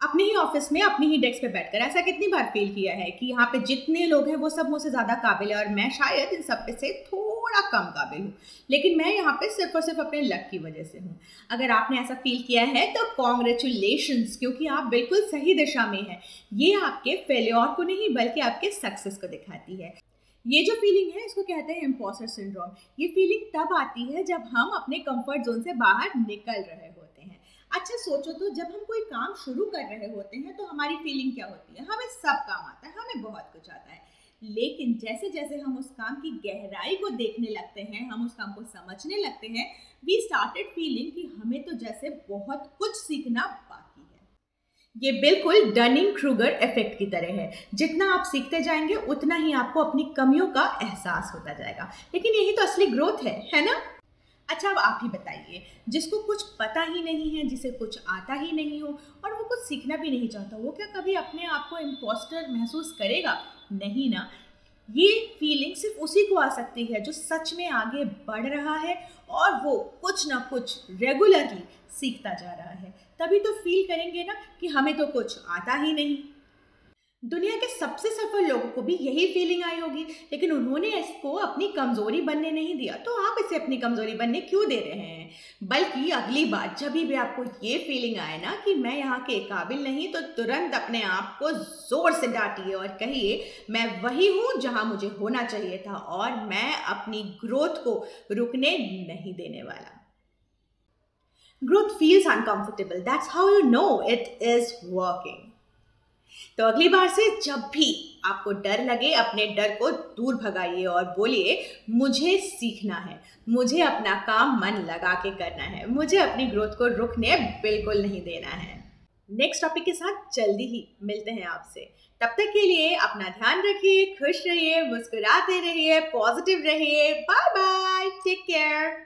अपने ही ऑफिस में अपनी ही डेस्क पे बैठकर ऐसा कितनी बार फील किया है कि यहाँ पे जितने लोग हैं वो सब मुझसे ज़्यादा काबिल है और मैं शायद इन सब पे से थोड़ा कम काबिल हूँ, लेकिन मैं यहाँ पे सिर्फ और सिर्फ अपने लक की वजह से हूँ। अगर आपने ऐसा फील किया है तो कॉन्ग्रेचुलेशंस, क्योंकि आप बिल्कुल सही दिशा में हैं। ये आपके फेल्योर को नहीं बल्कि आपके सक्सेस को दिखाती है। ये जो फीलिंग है इसको कहते हैं इम्पोस्टर सिंड्रोम। ये फीलिंग तब आती है जब हम अपने कंफर्ट जोन से बाहर निकल रहे होते हैं। अच्छा सोचो तो, जब हम कोई काम शुरू कर रहे होते हैं तो हमारी फीलिंग क्या होती है? हमें सब काम आता है, हमें बहुत कुछ आता है, लेकिन जैसे जैसे हम उस काम की गहराई को देखने लगते हैं, हम उस काम को समझने लगते हैं, वी स्टार्टेड फीलिंग कि हमें तो जैसे बहुत कुछ सीखना बाकी है। ये बिल्कुल डनिंग क्रूगर इफेक्ट की तरह है। जितना आप सीखते जाएंगे उतना ही आपको अपनी कमियों का एहसास होता जाएगा, लेकिन यही तो असली ग्रोथ है ना? अच्छा अब आप ही बताइए, जिसको कुछ पता ही नहीं है, जिसे कुछ आता ही नहीं हो और वो कुछ सीखना भी नहीं चाहता, वो क्या कभी अपने आप को इम्पोस्टर महसूस करेगा? नहीं ना। ये फीलिंग सिर्फ उसी को आ सकती है जो सच में आगे बढ़ रहा है और वो कुछ ना कुछ रेगुलरली सीखता जा रहा है। तभी तो फील करेंगे ना कि हमें तो कुछ आता ही नहीं। दुनिया के सबसे सफल लोगों को भी यही फीलिंग आई होगी, लेकिन उन्होंने इसको अपनी कमजोरी बनने नहीं दिया, तो आप इसे अपनी कमजोरी बनने क्यों दे रहे हैं? बल्कि अगली बार जब भी आपको ये फीलिंग आए ना कि मैं यहाँ के काबिल नहीं, तो तुरंत अपने आप को जोर से डांटिए और कहिए मैं वही हूँ जहाँ मुझे होना चाहिए था और मैं अपनी ग्रोथ को रुकने नहीं देने वाला। Growth feels uncomfortable, that's how you know it is working. तो अगली बार से जब भी आपको डर लगे, अपने डर को दूर भगाइए और बोलिए मुझे सीखना है, मुझे अपना काम मन लगा के करना है, मुझे अपनी ग्रोथ को रुकने बिल्कुल नहीं देना है। नेक्स्ट टॉपिक के साथ जल्दी ही मिलते हैं आपसे। तब तक के लिए अपना ध्यान रखिए, खुश रहिए, मुस्कुराते रहिए, पॉजिटिव रहिए। Bye bye, take care.